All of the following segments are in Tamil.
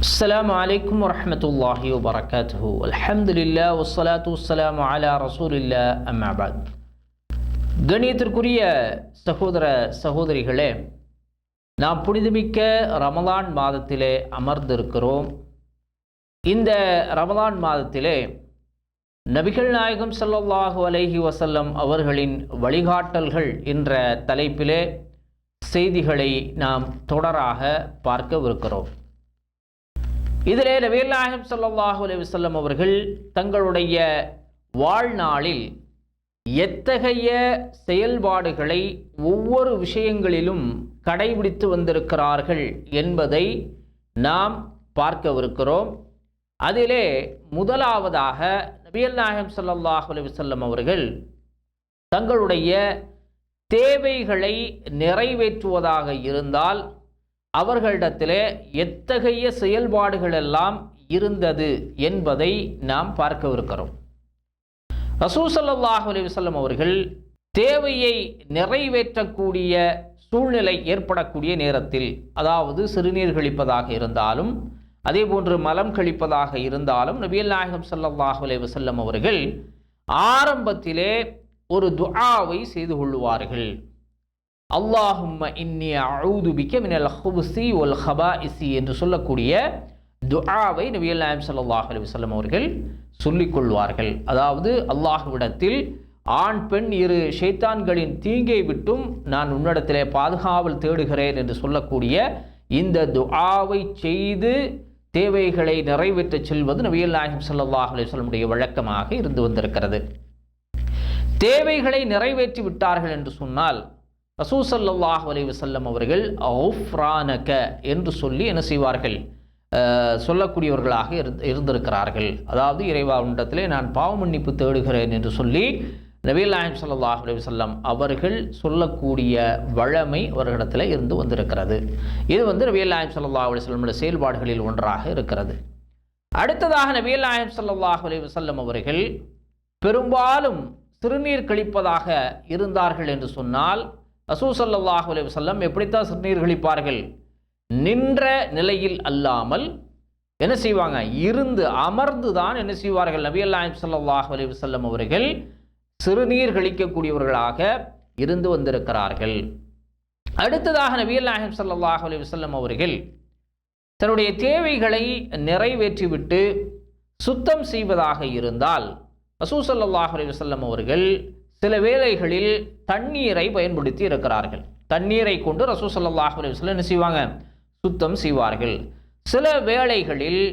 அஸ்ஸலாமு அலைக்கும் வரஹ்மத்துல்லாஹி வபரகாத்துஹு. அல்ஹம்துலில்லாஹ் வஸ்ஸலாத்து வஸ்ஸலாமு அலா ரசூலில்லாஹ், அம்மா பஅத். கண்ணியத்திற்குரிய சகோதர சகோதரிகளே, நாம் புனிதமிக்க ரமலான் மாதத்திலே அமர்ந்திருக்கிறோம். இந்த ரமலான் மாதத்திலே நபிகள் நாயகம் ஸல்லல்லாஹு அலைஹி வஸல்லம் அவர்களின் வழிகாட்டல்கள் என்ற தலைப்பிலே செய்திகளை நாம் தொடராக பார்க்கவிருக்கிறோம். இதிலே நபிகள் நாயகம் ஸல்லல்லாஹு அலைஹி வஸல்லம் அவர்கள் தங்களுடைய வாழ்நாளில் எத்தகைய செயல்பாடுகளை ஒவ்வொரு விஷயங்களிலும் கடைபிடித்து வந்திருக்கிறார்கள் என்பதை நாம் பார்க்கவிருக்கிறோம். அதிலே முதலாவதாக நபிகள் நாயகம் ஸல்லல்லாஹு அலைஹி வஸல்லம் அவர்கள் தங்களுடைய தேவைகளை நிறைவேற்றுவதாக இருந்தால் அவர்களிடத்திலே எத்தகைய செயல்பாடுகள் எல்லாம் இருந்தது என்பதை நாம் பார்க்கவிருக்கிறோம். ரசூல் ஸல்லல்லாஹு அலைஹி வஸல்லம் அவர்கள் தேவையை நிறைவேற்றக்கூடிய சூழ்நிலை ஏற்படக்கூடிய நேரத்தில், அதாவது சிறுநீர் கழிப்பதாக இருந்தாலும் அதே போன்று மலம் கழிப்பதாக இருந்தாலும், நபிகள் நாயகம் ஸல்லல்லாஹு அலைஹி வஸல்லம் அவர்கள் ஆரம்பத்திலே ஒரு துஆவை செய்து கொள்வார்கள். அல்லாஹும்ம இன்னி அஊது பிக மினல் ஹுபுஸி வல் ஹபாஇஸி என்று சொல்லக்கூடிய துஆவை நபிகள் நாயகம் ஸல்லல்லாஹு அலைஹி வஸல்லம் அவர்கள் சொல்லிக் கொள்வார்கள். அதாவது அல்லாஹ்விடத்தில் ஆண் பெண் இரு ஷைத்தான்களின் தீங்கை விட்டும் நான் உன்னிடத்திலே பாதுகாவல் தேடுகிறேன் என்று சொல்லக்கூடிய இந்த துஆவை செய்து தேவைகளை நிறைவேற்றச் செல்வது நபிகள் நாயகம் ஸல்லல்லாஹு அலைஹி வஸல்லம் உடைய வழக்கமாக இருந்து வந்திருக்கிறது. தேவைகளை நிறைவேற்றி விட்டார்கள் என்று சொன்னால் ரசூல் ஸல்லல்லாஹு அலைஹி வஸல்லம் அவர்கள் குஃப்ரானக என்று சொல்லி என்ன செய்வார்கள், சொல்லக்கூடியவர்களாக இருந்திருக்கிறார்கள். அதாவது இறைவா உன்னிடத்திலே நான் பாவ மன்னிப்பு தேடுகிறேன் என்று சொல்லி நபிகள் நாயகம் ஸல்லல்லாஹு அலைஹி வஸல்லம் அவர்கள் சொல்லக்கூடிய வழமை அவர்களிடத்தில் இருந்து வந்திருக்கிறது. இது நபிகள் நாயகம் ஸல்லல்லாஹு அலைஹி வஸல்லம் செயல்பாடுகளில் ஒன்றாக இருக்கிறது. அடுத்ததாக நபிகள் நாயகம் ஸல்லல்லாஹு அலைஹி வஸல்லம் அவர்கள் பெரும்பாலும் சிறுநீர் கழிப்பதாக இருந்தார்கள் என்று சொன்னால் ரசூல் ஸல்லல்லாஹு அலைஹி வஸல்லம் எப்படித்தான் சிறுநீர் கழிப்பார்கள்? நின்ற நிலையில் அல்லாமல் என்ன செய்வாங்க, இருந்து அமர்ந்து தான் என்ன செய்வார்கள், நபிகள் நாயகம் ஸல்லல்லாஹு அலைஹி வஸல்லம் அவர்கள் சிறுநீர் கழிக்கக்கூடியவர்களாக இருந்து வந்திருக்கிறார்கள். அடுத்ததாக நபிகள் நாயகம் ஸல்லல்லாஹு அலைஹி வஸல்லம் அவர்கள் தன்னுடைய தேவைகளை நிறைவேற்றிவிட்டு சுத்தம் செய்வதாக இருந்தால் ரசூல் ஸல்லல்லாஹு அலைஹி வஸல்லம் அவர்கள் சில வேளைகளில் தண்ணீரை பயன்படுத்தி இருக்கிறார்கள். தண்ணீரை கொண்டு ரசூல் ஸல்லல்லாஹு அலைஹி வஸல்லம் என்ன செய்வாங்க, சுத்தம் செய்வார்கள். சில வேளைகளில்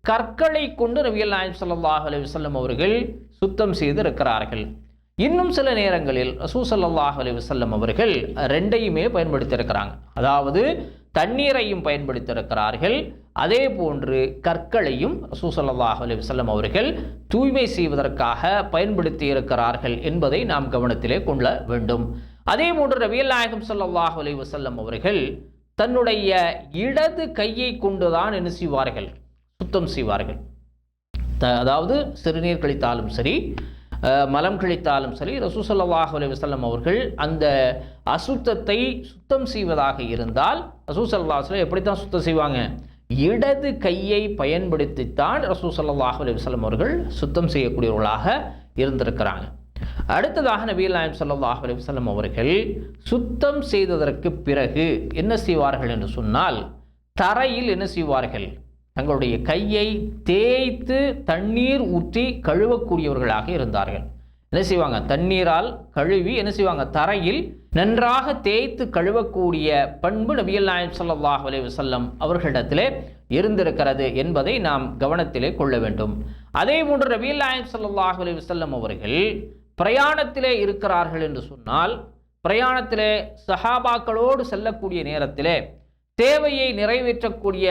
கற்களை கொண்டு நபிகள் நாயகம் ஸல்லல்லாஹு அலைஹி வஸல்லம் அவர்கள் சுத்தம் செய்து இருக்கிறார்கள். இன்னும் சில நேரங்களில் ரசூல் ஸல்லல்லாஹு அலைஹி வஸல்லம் அவர்கள் ரெண்டையுமே பயன்படுத்தி இருக்கிறாங்க. அதாவது தண்ணீரையும் பயன்படுத்தியிருக்கிறார்கள், அதே போன்று கற்களையும் ரசூல் ஸல்லல்லாஹு அலைஹி வஸல்லம் அவர்கள் தூய்மை செய்வதற்காக பயன்படுத்தி இருக்கிறார்கள் என்பதை நாம் கவனத்திலே கொள்ள வேண்டும். அதே போன்று நபிகள் நாயகம் ஸல்லல்லாஹு அலைஹி வஸல்லம் அவர்கள் தன்னுடைய இடது கையை கொண்டுதான் என்ன செய்வார்கள், சுத்தம் செய்வார்கள். அதாவது சிறுநீர் கழித்தாலும் சரி மலம் கழித்தாலும் சரி ரசூல் ஸல்லல்லாஹு அலைஹி வஸல்லம் அவர்கள் அந்த அசுத்தத்தை சுத்தம் செய்வதாக இருந்தால் ரசூல் ஸல்லல்லாஹு அலைஹி வஸல்லம் எப்படித்தான் சுத்தம் செய்வாங்க, இடது கையை பயன்படுத்தித்தான் ரசூல் ஸல்லல்லாஹு அலைஹி வஸல்லம் அவர்கள் சுத்தம் செய்யக்கூடியவர்களாக இருந்திருக்கிறாங்க. அடுத்ததாக நபிகள் நாயகம் ஸல்லல்லாஹு அலைஹி வஸல்லம் அவர்கள் சுத்தம் செய்ததற்கு பிறகு என்ன செய்வார்கள் என்று சொன்னால், தரையில் என்ன செய்வார்கள், தங்களுடைய கையை தேய்த்து தண்ணீர் ஊற்றி கழுவக்கூடியவர்களாக இருந்தார்கள். என்ன செய்வாங்க, தண்ணீரால் கழுவி என்ன செய்வாங்க, தரையில் நன்றாக தேய்த்து கழுவக்கூடிய பண்பு நபிகள் நாயகம் ஸல்லல்லாஹு அலைஹி வஸல்லம் அவர்களிடத்திலே இருந்திருக்கிறது என்பதை நாம் கவனத்திலே கொள்ள வேண்டும். அதே போன்று நபிகள் நாயகம் ஸல்லல்லாஹு அலைஹி வஸல்லம் அவர்கள் பிரயாணத்திலே இருக்கிறார்கள் என்று சொன்னால், பிரயாணத்திலே சஹாபாக்களோடு செல்லக்கூடிய நேரத்திலே தேவையை நிறைவேற்றக்கூடிய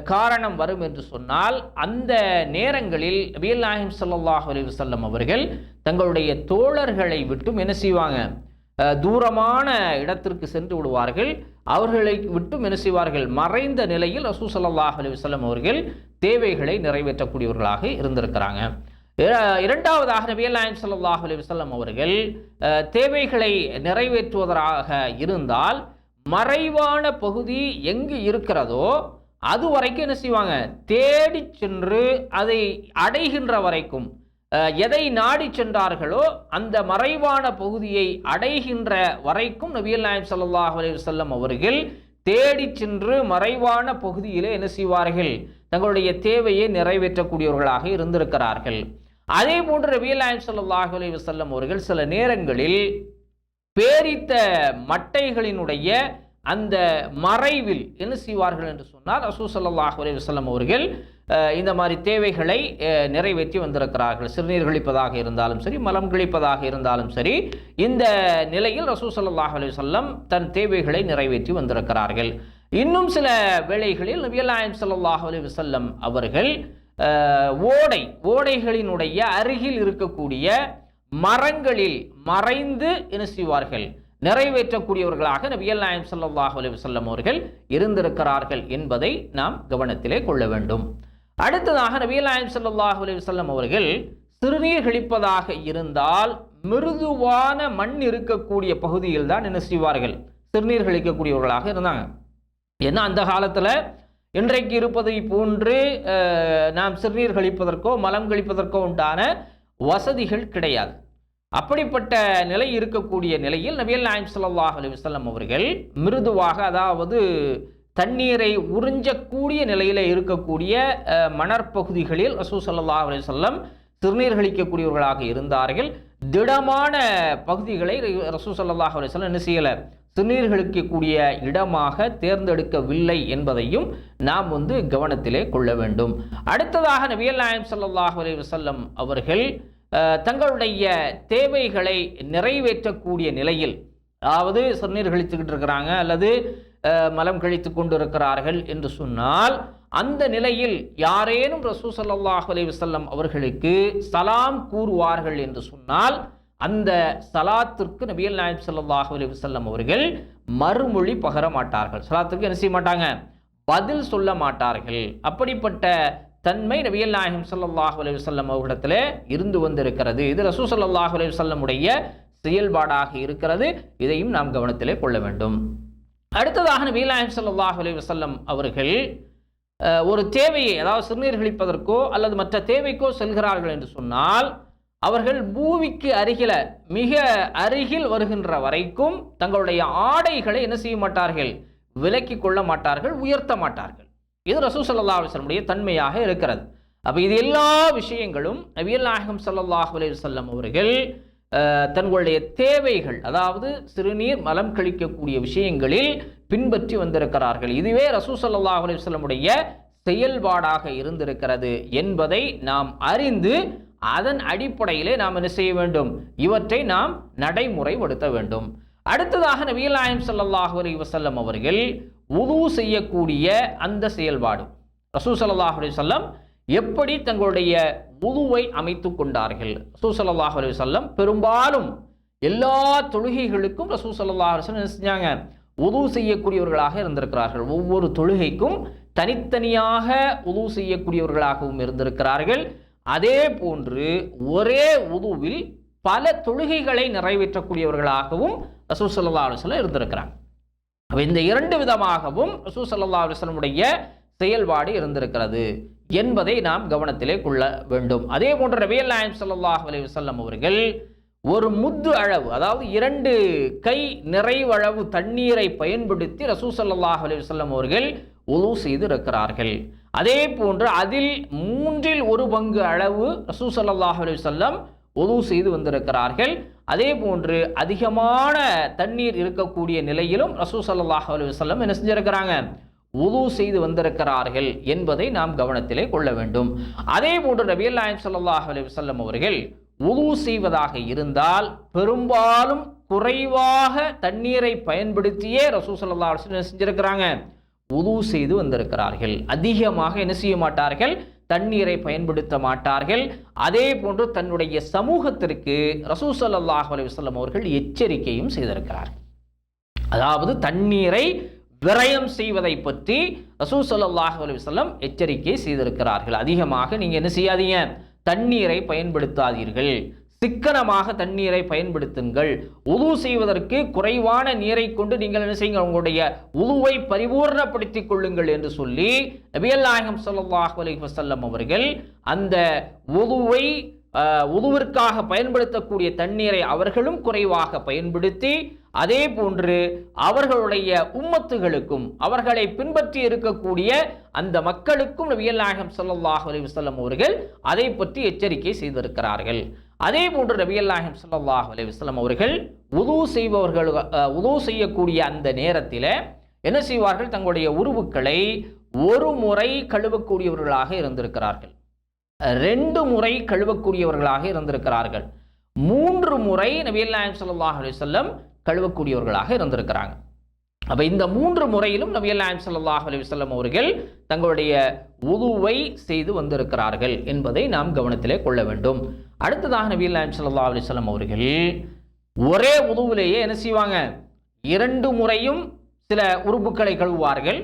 காரணம் வரும் என்று சொன்னால், அந்த நேரங்களில் நபிகள் நாயகம் ஸல்லல்லாஹு அலைஹி வஸல்லம் அவர்கள் தங்களுடைய தோழர்களை விட்டும் என்ன செய்வாங்க, தூரமான இடத்திற்கு சென்று விடுவார்கள். அவர்களை விட்டும் என்ன செய்வார்கள், மறைந்த நிலையில் ரசூல் ஸல்லல்லாஹு அலைஹி வஸல்லம் அவர்கள் தேவைகளை நிறைவேற்றக்கூடியவர்களாக இருந்திருக்கிறாங்க. இரண்டாவதாக நபிகள் நாயகம் ஸல்லல்லாஹு அலைஹி வஸல்லம் அவர்கள் தேவைகளை நிறைவேற்றுவதாக இருந்தால் மறைவான பகுதி எங்கு இருக்கிறதோ அது வரைக்கும் என்ன செய்வாங்க, தேடி சென்று அதை அடைகின்ற வரைக்கும், எதை நாடி சென்றார்களோ அந்த மறைவான பகுதியை அடைகின்ற வரைக்கும் நபிகள் நாயகம் ஸல்லல்லாஹு அலைஹி வஸல்லம் அவர்கள் தேடி சென்று மறைவான பகுதியிலே என்ன செய்வார்கள், தங்களுடைய தேவையை நிறைவேற்றக்கூடியவர்களாக இருந்திருக்கிறார்கள். அதே போன்று நபிகள் நாயகம் ஸல்லல்லாஹு அலைஹி வஸல்லம் அவர்கள் சில நேரங்களில் பேரித்த மட்டைகளினுடைய அந்த மறைவில் என்ன செய்வார்கள் என்று சொன்னால், ரசூல் ஸல்லல்லாஹு அலைஹி வஸல்லம் அவர்கள் இந்த மாதிரி தேவைகளை நிறைவேற்றி வந்திருக்கிறார்கள். சிறுநீர் கழிப்பதாக இருந்தாலும் சரி, மலம் கழிப்பதாக இருந்தாலும் சரி, இந்த நிலையில் ரசூல் ஸல்லல்லாஹு அலைஹி வஸல்லம் தன் தேவைகளை நிறைவேற்றி வந்திருக்கிறார்கள். இன்னும் சில வேளைகளில் நபிகள் நாயகம் ஸல்லல்லாஹு அலைஹி வஸல்லம் அவர்கள் ஓடைகளினுடைய அருகில் இருக்கக்கூடிய மரங்களில் மறைந்து என்ன செய்வார்கள், நிறைவேற்றக்கூடியவர்களாக நபிகள் நாயகம் ஸல்லல்லாஹு அலைஹி வஸல்லம் அவர்கள் இருந்திருக்கிறார்கள் என்பதை நாம் கவனத்திலே கொள்ள வேண்டும். அடுத்ததாக நபிகள் நாயகம் ஸல்லல்லாஹு அலைஹி வஸல்லம் அவர்கள் சிறுநீர் கழிப்பதாக இருந்தால் மிருதுவான மண் இருக்கக்கூடிய பகுதியில் தான் என்ன செய்வார்கள், சிறுநீர் கழிக்கக்கூடியவர்களாக இருந்தாங்க. ஏன்னா அந்த காலத்தில் இன்றைக்கு இருப்பதை போன்று நாம் சிறுநீர் கழிப்பதற்கோ மலம் கழிப்பதற்கோ உண்டான வசதிகள் கிடையாது. அப்படிப்பட்ட நிலை இருக்கக்கூடிய நிலையில் நபிகள் நாயகம் ஸல்லல்லாஹு அலைஹி வஸல்லம் அவர்கள் மிருதுவாக, அதாவது தண்ணீரை உறிஞ்சக்கூடிய நிலையில் இருக்கக்கூடிய மணற்பகுதிகளில் ரசூல் ஸல்லல்லாஹு அலைஹி வஸல்லம் சிறுநீர் கழிக்கக்கூடியவர்களாக இருந்தார்கள். திடமான பகுதிகளை ரசூல் ஸல்லல்லாஹு அலைஹி வஸல்லம் என்ன செய்யலை, சிறுநீர் கழிக்கக்கூடிய இடமாக தேர்ந்தெடுக்கவில்லை என்பதையும் நாம் கவனத்திலே கொள்ள வேண்டும். அடுத்ததாக நபிகள் நாயகம் ஸல்லல்லாஹு அலைஹி வஸல்லம் அவர்கள் தங்களுடைய தேவைகளை நிறைவேற்றக்கூடிய நிலையில், அதாவது சிறுநீர் கழித்துக்கிட்டு இருக்கிறாங்க அல்லது மலம் கழித்து கொண்டு இருக்கிறார்கள் என்று சொன்னால், அந்த நிலையில் யாரேனும் ரசூல் ஸல்லல்லாஹு அலைஹி வஸல்லம் அவர்களுக்கு சலாம் கூறுவார்கள் என்று சொன்னால், அந்த சலாத்திற்கு நபிகள் நாயகம் ஸல்லல்லாஹு அலைஹி வஸல்லம் அவர்கள் மறுமொழி பகர மாட்டார்கள். சலாத்திற்கு என்ன செய்ய மாட்டாங்க, பதில் சொல்ல மாட்டார்கள். அப்படிப்பட்ட தன்மை நபிகள் நாயகம் ஸல்லல்லாஹு அலைஹி வஸல்லம் அவர்களிடத்தில் இருந்து வந்திருக்கிறது. இது ரசூல் ஸல்லல்லாஹு அலைஹி வஸல்லம் உடைய செயல்பாடாக இருக்கிறது. இதையும் நாம் கவனத்திலே கொள்ள வேண்டும். அடுத்ததாக நபிகள் நாயகம் ஸல்லல்லாஹு அலைஹி வஸல்லம் அவர்கள் ஒரு தேவையை, அதாவது சிறுநீர் கழிப்பதற்கோ அல்லது மற்ற தேவைக்கோ செல்கிறார்கள் என்று சொன்னால், அவர்கள் பூமிக்கு அருகில மிக அருகில் வருகின்ற வரைக்கும் தங்களுடைய ஆடைகளை என்ன செய்ய மாட்டார்கள், விலக்கி கொள்ள மாட்டார்கள், உயர்த்த மாட்டார்கள். இது ரசூல் ஸல்லல்லாஹு அலைஹி வஸல்லம் உடைய தன்மையாக இருக்கிறது. அப்போ இது எல்லா விஷயங்களும் நபிகள் நாயகம் ஸல்லல்லாஹு அலைஹி வஸல்லம் அவர்கள் தங்களுடைய தேவைகள், அதாவது சிறுநீர் மலம் கழிக்கக்கூடிய விஷயங்களில் பின்பற்றி வந்திருக்கிறார்கள். இதுவே ரசூல் ஸல்லல்லாஹு அலைஹி வஸல்லம் உடைய செயல்பாடாக இருந்திருக்கிறது என்பதை நாம் அறிந்து அதன் அடிப்படையிலே நாம் என்ன செய்ய வேண்டும், இவற்றை நாம் நடைமுறைப்படுத்த வேண்டும். அடுத்ததாக நபிகள் நாயகம் ஸல்லல்லாஹு அலைஹி வஸல்லம் அவர்கள் வுது செய்யக்கூடிய அந்த செயல்பாடு, ரசூல் ஸல்லல்லாஹு அலைஹி வஸல்லம் எப்படி தங்களுடைய வுதுவை அமைத்து கொண்டார்கள். ரசூல் ஸல்லல்லாஹு அலைஹி வஸல்லம் பெரும்பாலும் எல்லா தொழுகைகளுக்கும் ரசூல் ஸல்லல்லாஹு அலைஹி வஸல்லம் என்ன செஞ்சாங்க, வுது செய்யக்கூடியவர்களாக இருந்திருக்கிறார்கள். ஒவ்வொரு தொழுகைக்கும் தனித்தனியாக வுது செய்யக்கூடியவர்களாகவும் இருந்திருக்கிறார்கள். அதே போன்று ஒரே வுதுவில் பல தொழுகைகளை நிறைவேற்றக்கூடியவர்களாகவும் ரசூல் ஸல்லல்லாஹு அலைஹி வஸல்லம் இருந்திருக்கிறாங்க. இந்த இரண்டு விதமாகவும் ரசூல் ஸல்லல்லாஹு அலைஹி வஸல்லம் உடைய செயல்பாடு இருந்திருக்கிறது என்பதை நாம் கவனத்திலே கொள்ள வேண்டும். அதே போன்று நபிகள் நாயகம் ஸல்லல்லாஹு அலைஹி வஸல்லம் அவர்கள் ஒரு முத்து அளவு, அதாவது 2 கை நிறைவளவு தண்ணீரை பயன்படுத்தி ரசூல் ஸல்லல்லாஹு அலைஹி வஸல்லம் அவர்கள் வுது செய்து இருக்கிறார்கள். அதே போன்று அதில் 1/3 பங்கு அளவு ரசூல் ஸல்லல்லாஹு அலைஹி வஸல்லம் வுது செய்து வந்திருக்கிறார்கள். அதே போன்று அதிகமான தண்ணீர் இருக்கக்கூடிய நிலையிலும் ரசூல் ஸல்லல்லாஹு அலைஹி வஸல்லம் என்ன செஞ்சிருக்கிறாங்க, வுது செய்து வந்திருக்கிறார்கள் என்பதை நாம் கவனத்திலே கொள்ள வேண்டும். அதே போன்று நபிகள் நாயகம் ஸல்லல்லாஹு அலைஹி வஸல்லம் அவர்கள் வுது செய்வதாக இருந்தால் பெரும்பாலும் குறைவாக தண்ணீரை பயன்படுத்தியே ரசூல் ஸல்லல்லாஹு அலைஹி வஸல்லம் செஞ்சிருக்கிறாங்க, வுது செய்து வந்திருக்கிறார்கள். அதிகமாக என்ன செய்ய மாட்டார்கள், தண்ணீரை பயன்படுத்த மாட்டார்கள். அதே போன்று தன்னுடைய சமூகத்திற்கு ரசூல் ஸல்லல்லாஹு அலைஹி வஸல்லம் அவர்கள் எச்சரிக்கையும் செய்திருக்கிறார்கள். அதாவது தண்ணீரை விரயம் செய்வதை பற்றி ரசூல் ஸல்லல்லாஹு அலைஹி வஸல்லம் எச்சரிக்கை செய்திருக்கிறார்கள். அதிகமாக நீங்க என்ன செய்யாதீங்க, தண்ணீரை பயன்படுத்தாதீர்கள், சிக்கனமாக தண்ணீரை பயன்படுத்துங்கள். உது செய்வதற்கு குறைவான நீரை கொண்டு நீங்கள் என்ன செய்யுங்கள், உங்களுடைய உதுவை பரிபூர்ணப்படுத்திக் கொள்ளுங்கள் என்று சொல்லி நபிகள் நாயகம் ஸல்லல்லாஹு அலைஹி வஸல்லம் அவர்கள் அந்த உதுவிற்காக பயன்படுத்தக்கூடிய தண்ணீரை அவர்களும் குறைவாக பயன்படுத்தி, அதே போன்று அவர்களுடைய உம்மத்துகளுக்கும் அவர்களை பின்பற்றி இருக்கக்கூடிய அந்த மக்களுக்கும் நபிகள் நாயகம் ஸல்லல்லாஹு அலைஹி வஸல்லம் அவர்கள் அதை பற்றி எச்சரிக்கை செய்திருக்கிறார்கள். அதே போன்று நபிகள் நாயகம் ஸல்லல்லாஹு அலைஹி வஸல்லம் அவர்கள் உது செய்யக்கூடிய அந்த நேரத்தில் என்ன செய்வார்கள், தங்களுடைய உருவுக்களை ஒரு முறை கழுவக்கூடியவர்களாக இருந்திருக்கிறார்கள், 2 முறை கழுவக்கூடியவர்களாக இருந்திருக்கிறார்கள், 3 முறை நபிகள் நாயகம் ஸல்லல்லாஹு அலைஹி வஸல்லம் கழுவக்கூடியவர்களாக இருந்திருக்கிறாங்க. அப்ப இந்த 3 முறையிலும் நபிகள் நாயகம் ஸல்லல்லாஹு அலைஹி வஸல்லம் அவர்கள் தங்களுடைய உதுவை செய்து வந்திருக்கிறார்கள் என்பதை நாம் கவனத்திலே கொள்ள வேண்டும். அடுத்ததாக நபிகள் நாயகம் ஸல்லல்லாஹு அலைஹி வஸல்லம் அவர்கள் ஒரே உதுவிலேயே என்ன செய்வாங்க, 2 முறையும் சில உறுப்புகளை கழுவுவார்கள்,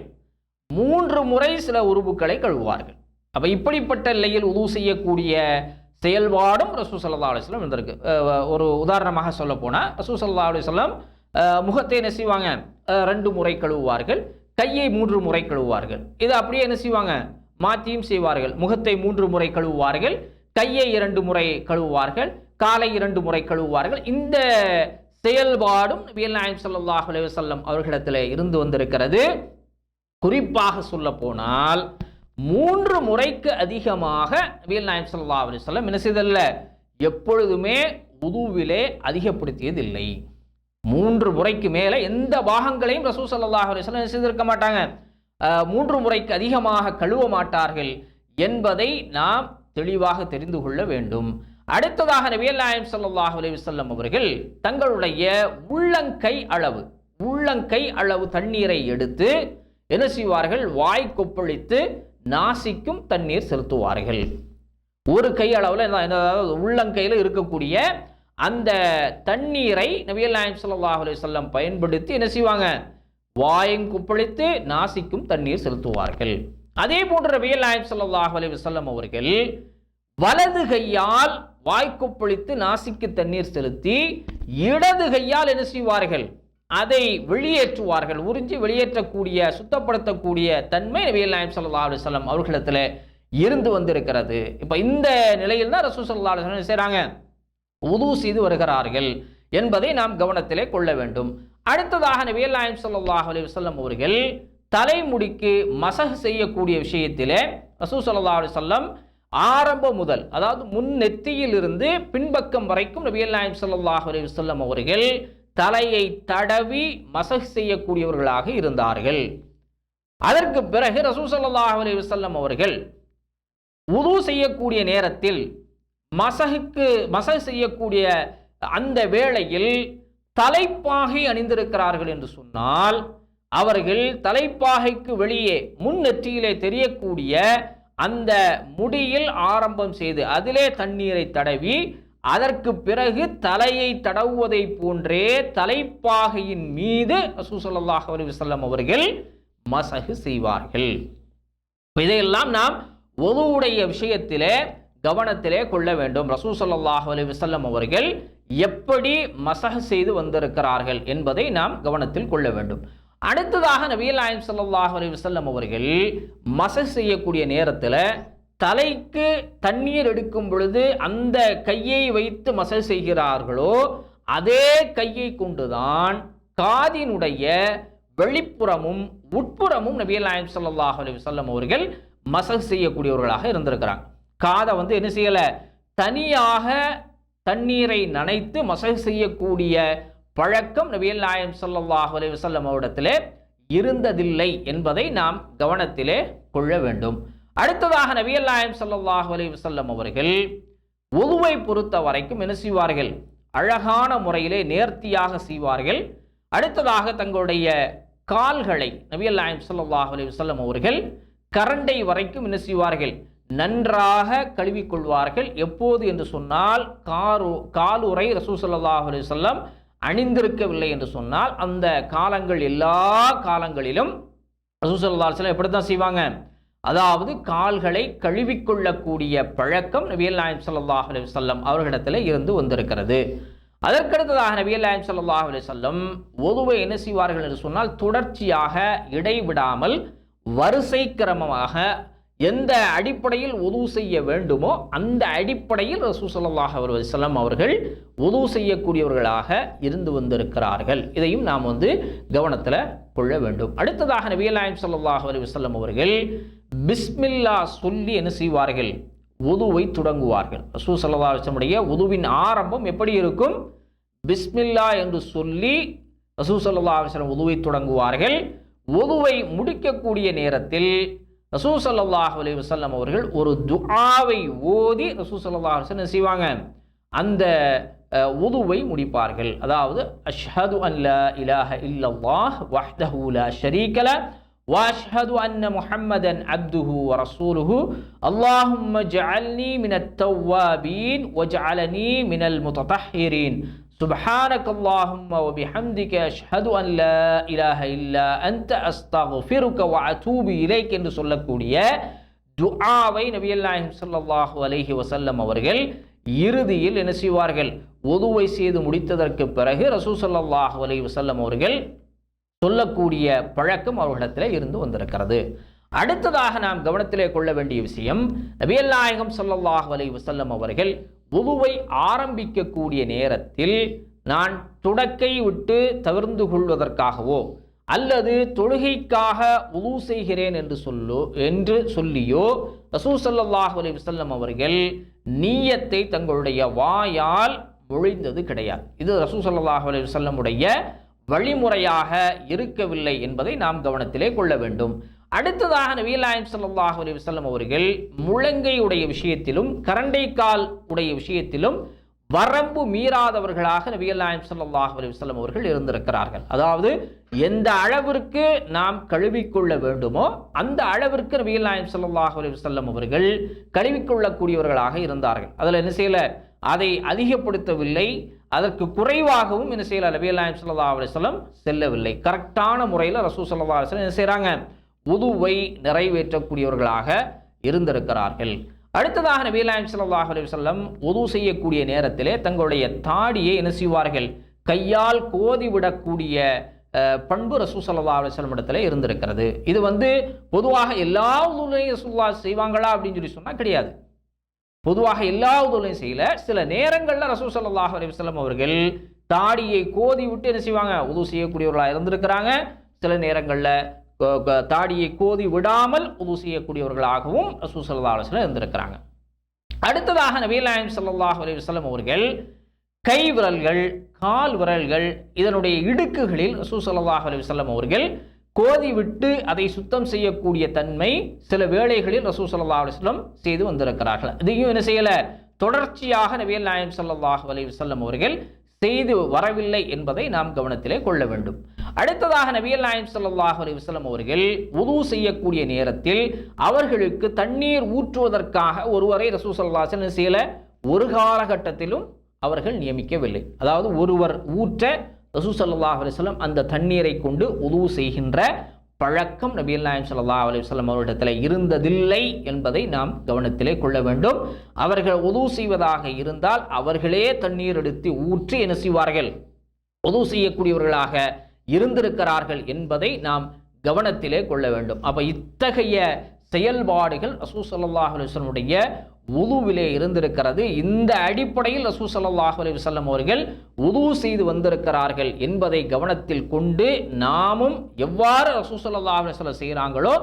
3 முறை சில உறுப்புகளை கழுவுவார்கள். அப்ப இப்படிப்பட்ட நிலையில் உது செய்யக்கூடிய செயல்பாடும் ரசூல் ஸல்லல்லாஹு அலைஹி வஸல்லம் இருந்திருக்கு. ஒரு உதாரணமாக சொல்ல போனா ரசூல் ஸல்லல்லாஹு அலைஹி வஸல்லம் முகத்தை என்ன செய்வாங்க, 2 முறை கழுவுவார்கள், கையை 3 முறை கழுவுவார்கள். இது அப்படியே என்ன செய்வாங்க, மாற்றியும் செய்வார்கள். முகத்தை 3 முறை கழுவுவார்கள், கையை 2 முறை கழுவுவார்கள், காலை 2 முறை கழுவுவார்கள். இந்த செயல்பாடும் நபிகள் நாயகம் ஸல்லல்லாஹு அலைஹி வஸல்லம் அவர்களிடத்தில் இருந்து வந்திருக்கிறது. குறிப்பாக சொல்ல போனால் 3 முறைக்கு அதிகமாக நபிகள் நாயகம் ஸல்லல்லாஹு அலைஹி வஸல்லம் என்ன செய்தல்ல, எப்பொழுதுமே உதுவிலே அதிகப்படுத்தியதில்லை. 3 முறைக்கு மேலே எந்த பாகங்களையும் ரசூல் ஸல்லல்லாஹு அலைஹி வஸல்லம் செய்திருக்க மாட்டாங்க, 3 முறைக்கு அதிகமாக கழுவ மாட்டார்கள் என்பதை நாம் தெளிவாக தெரிந்து கொள்ள வேண்டும். அடுத்ததாக நபிகள் நாயகம் ஸல்லல்லாஹு அலைஹி வஸல்லம் அவர்கள் தங்களுடைய உள்ளங்கை அளவு தண்ணீரை எடுத்து என்ன செய்வார்கள், வாய் கொப்பளித்து நாசிக்கும் தண்ணீர் செலுத்துவார்கள். ஒரு கை அளவில் உள்ளங்கையில் இருக்கக்கூடிய அந்த தண்ணீரை நபிகள் நாயகம் ஸல்லல்லாஹு அலைஹி வஸல்லம் பயன்படுத்தி என்ன செய்வாங்க, வாயும் கொப்பளித்து நாசிக்கும் தண்ணீர் செலுத்துவார்கள். அதே போன்று நபிகள் நாயகம் ஸல்லல்லாஹு அலைஹி வஸல்லம் அவர்கள் வலது கையால் வாய்க்கொப்பளித்து நாசிக்கு தண்ணீர் செலுத்தி இடது கையால் என்ன செய்வார்கள், அதை வெளியேற்றுவார்கள். உறிஞ்சி வெளியேற்றக்கூடிய சுத்தப்படுத்தக்கூடிய தன்மை நபிகள் நாயகம் ஸல்லல்லாஹு அலைஹி வஸல்லம் அவர்களிடத்தில் இருந்து வந்திருக்கிறது. இப்போ இந்த நிலையில் தான் ரசூல் ஸல்லல்லாஹு அலைஹி வஸல்லம் செய்றாங்க, உது செய்து வருகிறார்கள் என்பதை நாம் கவனத்திலே கொள்ள வேண்டும். அடுத்ததாக நபிகள் நாயகம் ஸல்லல்லாஹு அலைஹி வஸல்லம் அவர்கள் தலைமுடிக்கு மசஹ் செய்யக்கூடிய விஷயத்திலே ரசூல் ஸல்லல்லாஹு அலைஹி வஸல்லம் ஆரம்பம் முதல், அதாவது முன் நெத்தியில் இருந்து பின்பக்கம் வரைக்கும் நபிகள் நாயகம் ஸல்லல்லாஹு அலைஹி வஸல்லம் அவர்கள் தலையை தடவி மசஹ் செய்யக்கூடியவர்களாக இருந்தார்கள். அதற்கு பிறகு ரசூல் ஸல்லல்லாஹு அலைஹி வஸல்லம் அவர்கள் உது செய்யக்கூடிய நேரத்தில் மசஹ் செய்யக்கூடிய அந்த வேளையில் தலைப்பாகை அணிந்திருக்கிறார்கள் என்று சொன்னால், அவர்கள் தலைப்பாகைக்கு வெளியே முன் நெற்றியிலே தெரியக்கூடிய அந்த முடியில் ஆரம்பம் செய்து அதிலே தண்ணீரை தடவி அதற்கு பிறகு தலையை தடவுவதை போன்றே தலைப்பாகையின் மீது ரசூல் ஸல்லல்லாஹு அலைஹி வஸல்லம் அவர்கள் மசஹ் செய்வார்கள். இதையெல்லாம் நாம் உதுவுடைய விஷயத்திலே கவனத்திலே கொள்ள வேண்டும். ரசூல் ஸல்லல்லாஹு அலைஹி வஸல்லம் அவர்கள் எப்படி மசஹ் செய்து வந்திருக்கிறார்கள் என்பதை நாம் கவனத்தில் கொள்ள வேண்டும். அடுத்ததாக நபிகள் நாயகம் ஸல்லல்லாஹு அலைஹி வஸல்லம் அவர்கள் மசஹ் செய்யக்கூடிய நேரத்தில் தலைக்கு தண்ணீர் எடுக்கும் பொழுது அந்த கையை வைத்து மசஹ் செய்கிறார்களோ அதே கையை கொண்டுதான் காதினுடைய வெளிப்புறமும் உட்புறமும் நபிகள் நாயகம் ஸல்லல்லாஹு அலைஹி வஸல்லம் அவர்கள் மசஹ் செய்யக்கூடியவர்களாக இருந்திருக்கிறாங்க. காதை என்ன செய்யல, தனியாக தண்ணீரை நனைத்து மசஹ் செய்யக்கூடிய பழக்கம் நபிகள் நாயகம் ஸல்லல்லாஹு அலைஹி வஸல்லம் அவரிடத்திலே இருந்ததில்லை என்பதை நாம் கவனத்திலே கொள்ள வேண்டும். அடுத்ததாக நபிகள் நாயகம் ஸல்லல்லாஹு அலைஹி வஸல்லம் அவர்கள் உதுவை பொறுத்த வரைக்கும் என்ன செய்வார்கள், அழகான முறையிலே நேர்த்தியாக செய்வார்கள். அடுத்ததாக தங்களுடைய கால்களை நபிகள் நாயகம் ஸல்லல்லாஹு அலைஹி வஸல்லம் அவர்கள் கரண்டை வரைக்கும் என்ன செய்வார்கள், நன்றாக கழுவிக்கொள்வார்கள். எப்போது என்று சொன்னால், காலுறை ரசூல் ஸல்லல்லாஹு அலைஹி வஸல்லம் அணிந்திருக்கவில்லை என்று சொன்னால் அந்த காலங்கள் எல்லா காலங்களிலும் ரசூல் ஸல்லல்லாஹு அலைஹி வஸல்லம் எப்படித்தான் செய்வாங்க, அதாவது கால்களை கழுவிக்கொள்ளக்கூடிய பழக்கம் நபிகள் நாயகம் ஸல்லல்லாஹு அலைஹி வஸல்லம் அவர்களிடத்தில் இருந்து வந்திருக்கிறது. அதற்கடுத்ததாக நபிகள் நாயகம் ஸல்லல்லாஹு அலைஹி வஸல்லம் ஒதுவை என்ன செய்வார்கள் என்று சொன்னால் தொடர்ச்சியாக இடைவிடாமல் வரிசை கிரமமாக எந்த அடிப்படையில் உது செய்ய வேண்டுமோ அந்த அடிப்படையில் ரசூல் ஸல்லல்லாஹு அலைஹி வஸல்லம் அவர்கள் உது செய்யக்கூடியவர்களாக இருந்து வந்திருக்கிறார்கள். இதையும் நாம் கவனத்தில் கொள்ள வேண்டும். அடுத்ததாக நபிகள் நாயகம் ஸல்லல்லாஹு அலைஹி வஸல்லம் அவர்கள் பிஸ்மில்லா சொல்லி என்ன செய்வார்கள்? உதுவை தொடங்குவார்கள். ரசூல் ஸல்லல்லாஹு அலைஹி வஸல்லம் உதுவின் ஆரம்பம் எப்படி இருக்கும்? பிஸ்மில்லா என்று சொல்லி ரசூல் ஸல்லல்லாஹு அலைஹி வஸல்லம் உதுவை தொடங்குவார்கள். உதுவை முடிக்கக்கூடிய நேரத்தில் ரசூல் ஸல்லல்லாஹு அலைஹி வஸல்லம் அவர்கள் ஒரு துஆவை ஓதி ரசூல் ஸல்லல்லாஹு அலைஹி வஸல்லம் செய்வாங்க, அந்த உதுவை முடிப்பார்கள். அதாவது அஷ்ஹது அன் லா இலாஹ இல்லல்லாஹ் வஹ்தஹு லா ஷரீக லஹ் வ அஷ்ஹது அன்ன முஹம்மதன் அப்துஹு வ ரசூலுஹு அல்லாஹும்ம ஜஅல்னி மினத் தவ்வாபீன் வஜஅலனி மினல் முத்தஹஹிரீன் சுப்ஹானக அல்லாஹும்ம வ பிஹம்திக அஷ்ஹது அன் லா இலாஹ இல்லா அன்த அஸ்தக்ஃபிருக வ அதூபு இலைக் என்று சொல்லக்கூடிய துஆவை நபிகள் நாயகம் ஸல்லல்லாஹு அலைஹி வஸல்லம் அவர்கள் இறுதியில் என்ன செய்வார்கள்? உதுவை செய்து முடித்ததற்கு பிறகு ரசூல் ஸல்லல்லாஹு அலைஹி வஸல்லம் அவர்கள் சொல்லக்கூடிய பழக்கம் அவர்களிடத்தில் இருந்து வந்திருக்கிறது. அடுத்ததாக நாம் கவனத்திலே கொள்ள வேண்டிய விஷயம், நபிகள் நாயகம் ஸல்லல்லாஹு அலைஹி வஸல்லம் அவர்கள் உதுவை ஆரம்பிக்கக்கூடிய நேரத்தில் நான் துடக்கை விட்டு தவிர்ந்து கொள்வதற்காகவோ அல்லது தொழுகைக்காக உது செய்கிறேன் என்று சொல்லியோ ரசூல் ஸல்லல்லாஹு அலைஹி வஸல்லம் அவர்கள் நிய்யத்தை தங்களுடைய வாயால் மொழிந்தது கிடையாது. இது ரசூல் ஸல்லல்லாஹு அலைஹி வஸல்லம் உடைய வழிமுறையாக இருக்கவில்லை என்பதை நாம் கவனத்திலே கொள்ள வேண்டும். அடுத்ததாக நபிகள் நாயகம் ஸல்லல்லாஹு அலைஹி வஸல்லம் அவர்கள் முழங்கை உடைய விஷயத்திலும் கரண்டைக்கால் உடைய விஷயத்திலும் வரம்பு மீறாதவர்களாக நபிகள் நாயகம் ஸல்லல்லாஹு அலைஹி வஸல்லம் அவர்கள் இருந்திருக்கிறார்கள். அதாவது எந்த அளவிற்கு நாம் கழுவிக்கொள்ள வேண்டுமோ அந்த அளவிற்கு நபிகள் நாயகம் ஸல்லல்லாஹு அலைஹி வஸல்லம் அவர்கள் கழுவிக்கொள்ளக்கூடியவர்களாக இருந்தார்கள். அதில் என்ன செய்யல, அதை அதிகப்படுத்தவில்லை, அதற்கு குறைவாகவும் என்ன செய்யல நபிகள் நாயகம் ஸல்லல்லாஹு அலைஹி வஸல்லம் செல்லவில்லை. கரெக்டான முறையில் ரசூல் ஸல்லல்லாஹு அலைஹி வஸல்லம் என்ன செய்கிறாங்க? உதுவை நிறைவேற்றக்கூடியவர்களாக இருந்திருக்கிறார்கள். அடுத்ததாக நபிகள் நாயகம் ஸல்லல்லாஹு அலைஹி வஸல்லம் உது செய்யக்கூடிய நேரத்திலே தங்களுடைய தாடியை என்ன செய்வார்கள்? கையால் கோதிவிடக்கூடிய பண்பு ரசூல் ஸல்லல்லாஹு அலைஹி வஸல்லம் இடத்துல இருந்திருக்கிறது. இது பொதுவாக எல்லா உதுலையும் ரசூலுல்லாஹ் செய்வாங்களா அப்படின்னு சொல்லி சொன்னால் கிடையாது. பொதுவாக எல்லா உதுலையும் செய்யல. சில நேரங்களில் ரசூல் ஸல்லல்லாஹு அலைஹி வஸல்லம் அவர்கள் தாடியை கோதி விட்டு என்ன செய்வாங்க? உது செய்யக்கூடியவர்களாக இருந்திருக்கிறாங்க. சில நேரங்களில் தாடியை கோதி விடாமல் உது செய்யக்கூடியவர்களாகவும் ரசூல் ஸல்லல்லாஹு அலைஹி வஸல்லம் இருந்திருக்கிறாங்க. அடுத்ததாக நபிகள் நாயகம் ஸல்லல்லாஹு அலைஹி வஸல்லம் அவர்கள் கை விரல்கள், கால் விரல்கள் இதனுடைய இடுக்குகளில் ரசூல் ஸல்லல்லாஹு அலைஹி வஸல்லம் அவர்கள் கோதி விட்டு அதை சுத்தம் செய்யக்கூடிய தன்மை சில வேளைகளில் ரசூல் ஸல்லல்லாஹு அலைஹி வஸல்லம் செய்து வந்திருக்கிறார்கள். இதையும் என்ன செய்யல, தொடர்ச்சியாக நபிகள் நாயகம் ஸல்லல்லாஹு அலைஹி வஸல்லம் அவர்கள் செய்து வரவில்லை என்பதை நாம் கவனத்திலே கொள்ள வேண்டும். அடுத்ததாக நபிகள் நாயகம் ஸல்லல்லாஹு அலைஹி வஸல்லம் அவர்கள் உது செய்யக்கூடிய நேரத்தில் அவர்களுக்கு தண்ணீர் ஊற்றுவதற்காக ஒருவரை ரசூல் ஸல்லல்லாஹு அலைஹி வஸல்லம் செய்யல ஒரு காலகட்டத்திலும் அவர்கள் நியமிக்கவில்லை. அதாவது ஒருவர் ஊற்ற ரசூல் ஸல்லல்லாஹு அலைஹி வஸல்லம் அந்த தண்ணீரை கொண்டு உது செய்கின்ற பழக்கம் நபிகள் நாயகம் ஸல்லல்லாஹு அலைஹி வஸல்லம் அவர்களிடத்தில் இருந்ததில்லை என்பதை நாம் கவனத்திலே கொள்ள வேண்டும். அவர்கள் உது செய்வதாக இருந்தால் அவர்களே தண்ணீர் எடுத்து ஊற்றி என்ன செய்வார்கள்? உது செய்யக்கூடியவர்களாக இருந்திருக்கிறார்கள் என்பதை நாம் கவனத்திலே கொள்ள வேண்டும். அப்ப இத்தகைய செயல்பாடுகள் ரசூல் ஸல்லல்லாஹு அலைஹி வஸல்லம் உடைய உதுவிலே இருந்திருக்கிறது. இந்த அடிப்படையில் ரசூல் ஸல்லல்லாஹு அலைஹி வஸல்லம் அவர்கள் உது செய்து வந்திருக்கிறார்கள் என்பதை கவனத்தில் கொண்டு நாமும் எவ்வாறு ரசூல் ஸல்லல்லாஹு அலைஹி வஸல்லம் செய்கிறாங்களோ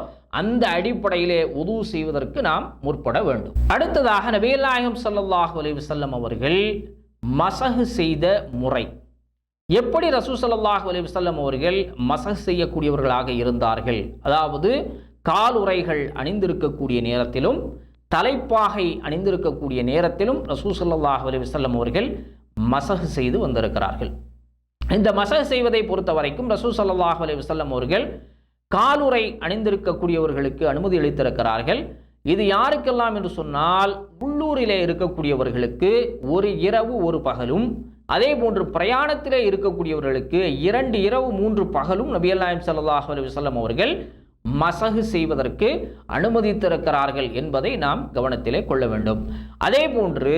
அந்த அடிப்படையிலே உது செய்வதற்கு நாம் முற்பட வேண்டும். அடுத்ததாக நபிகள் நாயகம் ஸல்லல்லாஹு அலைஹி வஸல்லம் அவர்கள் மஸஹ் செய்த முறை எப்படி? ரசூல் ஸல்லல்லாஹு அலைஹி வஸல்லம் அவர்கள் மஸஹ் செய்யக்கூடியவர்களாக இருந்தார்கள். அதாவது காலுறைகள் அணிந்திருக்கக்கூடிய நேரத்திலும் தலைப்பாகை அணிந்திருக்கக்கூடிய நேரத்திலும் ரசூல் ஸல்லல்லாஹு அலைஹி வஸல்லம் அவர்கள் மஸஹ் செய்து வந்திருக்கிறார்கள். இந்த மஸஹ் செய்வதை பொறுத்த வரைக்கும் ரசூல் ஸல்லல்லாஹு அலைஹி வஸல்லம் அவர்கள் காலுறை அணிந்திருக்கக்கூடியவர்களுக்கு அனுமதி அளித்திருக்கிறார்கள். இது யாருக்கெல்லாம் என்று சொன்னால், உள்ளூரிலே இருக்கக்கூடியவர்களுக்கு ஒரு இரவு ஒரு பகலும், அதே போன்று பிரயாணத்திலே இருக்கக்கூடியவர்களுக்கு 2 இரவு 3 பகலும் நபிகள் நாயகம் ஸல்லல்லாஹு அலைஹி வஸல்லம் அவர்கள் மசகு செய்வதற்கு அனுமதித்திருக்கிறார்கள் என்பதை நாம் கவனத்திலே கொள்ள வேண்டும். அதே போன்று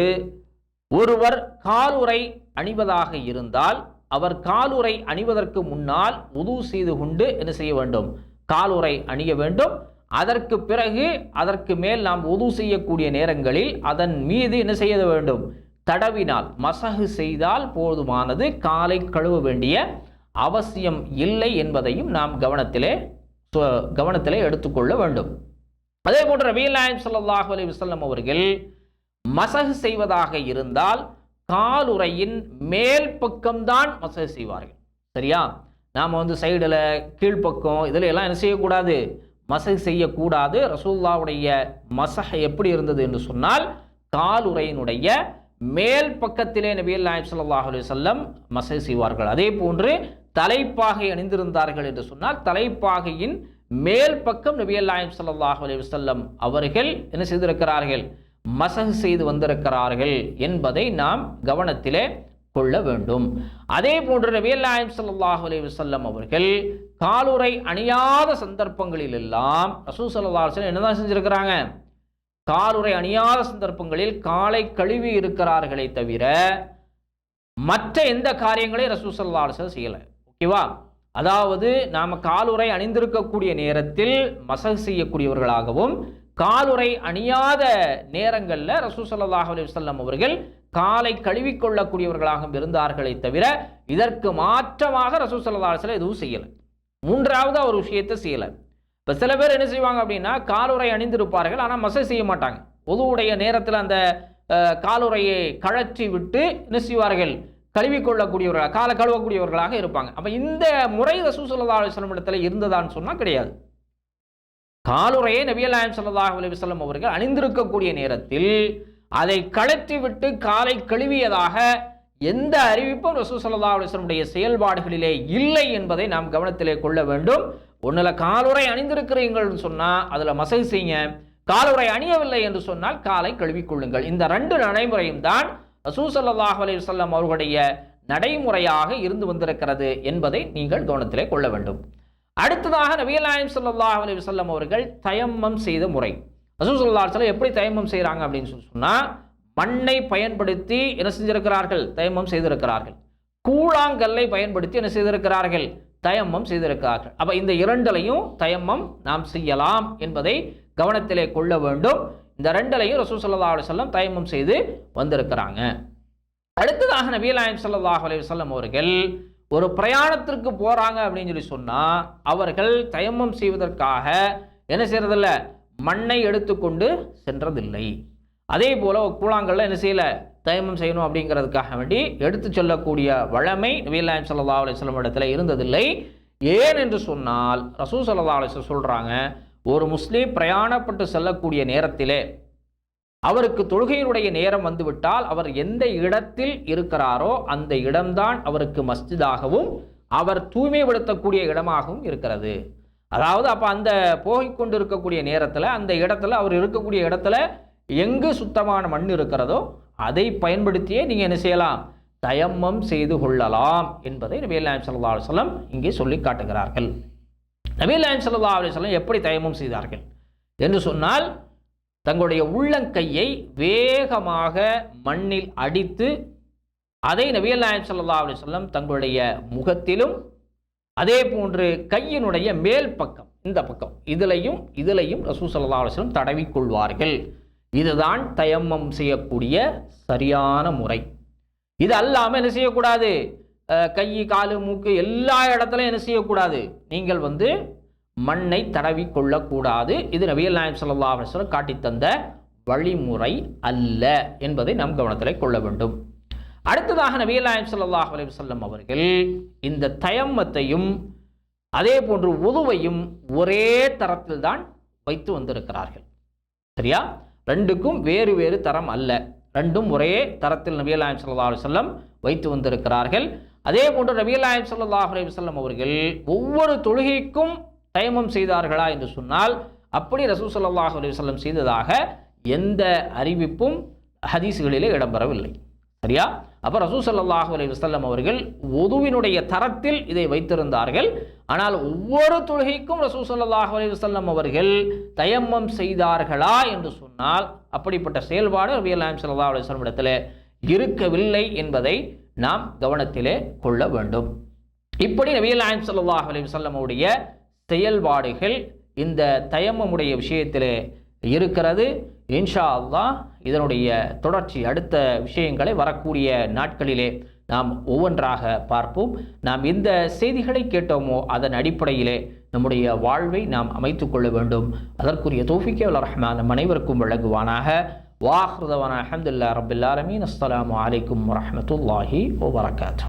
ஒருவர் காலுறை அணிவதாக இருந்தால் அவர் காலுறை அணிவதற்கு முன்னால் உது செய்து கொண்டு என்ன செய்ய வேண்டும்? காலுறை அணிய வேண்டும். அதற்கு பிறகு அதற்கு மேல் நாம் உது செய்யக்கூடிய நேரங்களில் அதன் மீது என்ன செய்ய வேண்டும்? தடவினால் மசகு செய்தால் போதுமானது, காலை கழுவ வேண்டிய அவசியம் இல்லை என்பதையும் நாம் கவனத்திலே எடுத்துக்கொள்ள வேண்டும். அதே போன்று நபிகள் நாயகம் ஸல்லல்லாஹு அலைஹி வஸல்லம் அவர்கள் மசகு செய்வதாக இருந்தால் காலுறையின் மேல் பக்கம்தான் மசகு செய்வார்கள். சரியா? நாம் சைடில் கீழ்ப்பக்கம் இதில் எல்லாம் என்ன செய்யக்கூடாது? மசகு செய்யக்கூடாது. ரசூலுல்லாஹ்வுடைய மசஹ் எப்படி இருந்தது என்று சொன்னால் காலுறையினுடைய மேல் பக்கத்திலே நபிகள் நாயகம் ஸல்லல்லாஹு அலைஹி வஸல்லம் மசகு செய்வார்கள். அதே போன்று தலைப்பாகை அணிந்திருந்தார்கள் என்று சொன்னால் தலைப்பாகையின் மேல் பக்கம் நபிகள் நாயகம் ஸல்லல்லாஹு அலைஹி வஸல்லம் அவர்கள் என்ன செய்திருக்கிறார்கள்? மசகு செய்து வந்திருக்கிறார்கள் என்பதை நாம் கவனத்திலே கொள்ள வேண்டும். அதே போன்று நபிகள் நாயகம் ஸல்லல்லாஹு அலைஹி வஸல்லம் அவர்கள் காலுறை அணியாத சந்தர்ப்பங்களில் எல்லாம் ரசூல் ஸல்லல்லாஹு அலைஹி வஸல்லம் என்னதான் செஞ்சிருக்கிறாங்க? காலுறை அணியாத சந்தர்ப்பங்களில் காலை கழுவி இருக்கிறார்களே தவிர மற்ற எந்த காரியங்களையும் ரசூல் ஸல்லல்லாஹு அலைஹி வஸல்லம் செய்யலை. ஓகேவா? அதாவது நாம் காலுறை அணிந்திருக்கக்கூடிய நேரத்தில் மசகு செய்யக்கூடியவர்களாகவும் காலுறை அணியாத நேரங்களில் ரசூல் ஸல்லல்லாஹு அலைஹி வஸல்லம் அவர்கள் காலை கழுவிக்கொள்ளக்கூடியவர்களாகவும் இருந்தார்களே தவிர இதற்கு மாற்றமாக ரசூல் ஸல்லல்லாஹு அலைஹி வஸல்லம் எதுவும் செய்யலை. மூன்றாவது ஒரு விஷயத்தை செய்யலை. இப்போ சில பேர் என்ன செய்வாங்க அப்படின்னா காலுறை அணிந்திருப்பார்கள், ஆனால் மசகு செய்ய மாட்டாங்க. ஒதுவுடைய நேரத்தில் அந்த காலுறையை கழற்றி விட்டு என்ன செய்வார்கள்? கழுவிக்கொள்ளக்கூடியவர்களாக காலை கழுவக்கூடியவர்களாக இருப்பாங்க. அப்போ இந்த முறை ரசூல் ஸல்லல்லாஹு அலைஹி வஸல்லம் இடத்துல இருந்ததான்னு சொன்னால் கிடையாது. காலுறையை நபிகள் நாயகம் ஸல்லல்லாஹு அலைஹி வஸல்லம் அவர்கள் அணிந்திருக்கக்கூடிய நேரத்தில் அதை கழற்றி விட்டு காலை கழுவியதாக எந்த அறிவிப்பும் ரசூல் ஸல்லல்லாஹு அலைஹி வஸல்லம் செயல்பாடுகளிலே இல்லை என்பதை நாம் கவனத்திலே கொள்ள வேண்டும். ஒன்றில் காலுறை அணிந்திருக்கிறீங்கள்னு சொன்னால் அதில் மசகு செய்யுங்க, காலுறை அணியவில்லை என்று சொன்னால் காலை கழுவிக்கொள்ளுங்கள். இந்த ரெண்டு நடைமுறையும் தான் ரசூல் ஸல்லல்லாஹு அலைஹி வஸல்லம் அவர்களுடைய நடைமுறையாக இருந்து வந்திருக்கிறது என்பதை நீங்கள் கவனத்திலே கொள்ள வேண்டும். அடுத்ததாக நபிகள் நாயகம் ஸல்லல்லாஹு அலைஹி வஸல்லம் அவர்கள் தயம்மம் செய்த முறை. ரசூல் ஸல்லல்லாஹு அலைஹி வஸல்லம் எப்படி தயம்மம் செய்கிறாங்க அப்படின்னு சொன்னால் மண்ணை பயன்படுத்தி என்ன செஞ்சிருக்கிறார்கள்? தயம்மம் செய்திருக்கிறார்கள். கூழாங்கல்லை பயன்படுத்தி என்ன செய்திருக்கிறார்கள்? தயம்மம் செய்திருக்கிறார்கள். அப்போ இந்த இரண்டலையும் தயம்மம் நாம் செய்யலாம் என்பதை கவனத்திலே கொள்ள வேண்டும். இந்த ரெண்டலையும் ரசூல் ஸல்லல்லாஹு அலைஹி வஸல்லம் தயம்மம் செய்து வந்திருக்கிறாங்க. அடுத்ததாக நபிகள் நாயகம் ஸல்லல்லாஹு அலைஹி வஸல்லம் அவர்கள் ஒரு பிரயாணத்திற்கு போகிறாங்க அப்படின்னு சொல்லி சொன்னால் அவர்கள் தயம்மம் செய்வதற்காக என்ன செய்யறதில்ல? மண்ணை எடுத்துக்கொண்டு சென்றதில்லை. அதே போல் கூழாங்கல்ல என்ன செய்யலை? தயம்மம் செய்யணும் அப்படிங்கிறதுக்காக வேண்டி எடுத்து சொல்லக்கூடிய வழமை நபிகள் நாயகம் ஸல்லல்லாஹு அலைஹி வஸல்லம் இடத்துல இருந்ததில்லை. ஏன் என்று சொன்னால் ரசூல் ஸல்லல்லாஹு அலைஹி வஸல்லம் சொல்கிறாங்க, ஒரு முஸ்லீம் பிரயாணப்பட்டு செல்லக்கூடிய நேரத்திலே அவருக்கு தொழுகையினுடைய நேரம் வந்துவிட்டால் அவர் எந்த இடத்தில் இருக்கிறாரோ அந்த இடம்தான் அவருக்கு மஸ்ஜிதாகவும் அவர் தூய்மைப்படுத்தக்கூடிய இடமாகவும் இருக்கிறது. அதாவது அப்போ அந்த போய்கொண்டு இருக்கக்கூடிய நேரத்தில் அந்த இடத்துல அவர் இருக்கக்கூடிய இடத்துல எங்கு சுத்தமான மண் இருக்கிறதோ அதை பயன்படுத்தியே நீங்கள் என்ன செய்யலாம்? தயம்மம் செய்து கொள்ளலாம் என்பதை நபிகள் நாயகம் ஸல்லல்லாஹு அலைஹி வஸல்லம் இங்கே சொல்லி காட்டுகிறார்கள். நபிகள் நாயகம் ஸல்லல்லாஹு அலைஹி வஸல்லம் எப்படி தயம்மம் செய்தார்கள் என்று சொன்னால் தங்களுடைய உள்ளங்கையை வேகமாக மண்ணில் அடித்து அதை நபிகள் நாயகம் ஸல்லல்லாஹு அலைஹி வஸல்லம் தங்களுடைய முகத்திலும் அதே போன்று கையினுடைய மேல் பக்கம் இந்த பக்கம் இதிலையும் ரசூல் ஸல்லல்லாஹு அலைஹி வஸல்லம் தடவிக்கொள்வார்கள். இதுதான் தயம்மம் செய்யக்கூடிய சரியான முறை. இது அல்லாமல் என்ன செய்யக்கூடாது? கை காலு மூக்கு எல்லா இடத்துலையும் என்ன செய்யக்கூடாது? நீங்கள் மண்ணை தடவி கொள்ளக்கூடாது. இது நபிகள் நாயகம் ஸல்லல்லாஹு அலைஹி வஸல்லம் காட்டித்தந்த வழிமுறை அல்ல என்பதை நாம் கவனத்தில் கொள்ள வேண்டும். அடுத்ததாக நபிகள் நாயகம் ஸல்லல்லாஹு அலைஹி வஸல்லம் அவர்கள் இந்த தயம்மத்தையும் அதே போன்று உதுவையும் ஒரே தரத்தில் தான் வைத்து வந்திருக்கிறார்கள். சரியா? ரெண்டுக்கும் வேறு வேறு தரம் அல்ல, ரெண்டும் ஒரே தரத்தில் நபிகள் நாயகம் ஸல்லல்லாஹு அலைஹி வஸல்லம் வைத்து வந்திருக்கிறார்கள். அதே போன்று நபிகள் நாயகம் ஸல்லல்லாஹு அலைஹி வஸல்லம் அவர்கள் ஒவ்வொரு தொழுகைக்கும் தயம்மம் செய்தார்களா என்று சொன்னால் அப்படி ரசூல் ஸல்லல்லாஹு அலைஹி வஸல்லம் செய்ததாக எந்த அறிவிப்பும் ஹதீஸ்களிலே இடம்பெறவில்லை. சரியா? அப்போ ரசூல் ஸல்லல்லாஹு அலைஹி வஸல்லம் அவர்கள் வுதுவினுடைய தரத்தில் இதை வைத்திருந்தார்கள். ஆனால் ஒவ்வொரு தொழுகைக்கும் ரசூல் ஸல்லல்லாஹு அலைஹி வஸல்லம் அவர்கள் தயம்மம் செய்தார்களா என்று சொன்னால் அப்படிப்பட்ட செயல்பாடு நபிகள் நாயகம் ஸல்லல்லாஹு அலைஹி வஸல்லம் இடத்திலே இருக்கவில்லை என்பதை நாம் கவனத்திலே கொள்ள வேண்டும். இப்படி நபிகள் நாயகம் ஸல்லல்லாஹு அலைஹி வஸல்லம் உடைய செயல்பாடுகள் இந்த தயம்மமுடைய விஷயத்திலே இருக்கிறது. இன்ஷா அல்லாஹ் இதனுடைய தொடர்ச்சி அடுத்த விஷயங்களை வரக்கூடிய நாட்களிலே நாம் ஒவ்வொன்றாக பார்ப்போம். நாம் இந்த செய்திகளை கேட்டோமோ அதன் அடிப்படையிலே நம்முடைய வாழ்வை நாம் அமைத்துக் கொள்ள வேண்டும். அதற்குரிய தௌஃபீக் வல் ரஹ்மான் நம் அனைவருக்கும் வழங்குவானாக. வாஹிரு தஅவானா அல்ஹம்துலில்லாஹி ரப்பில் ஆலமீன். அஸ்ஸலாமு அலைக்கும் வரஹ்மத்துல்லாஹி வபரகாத்துஹு.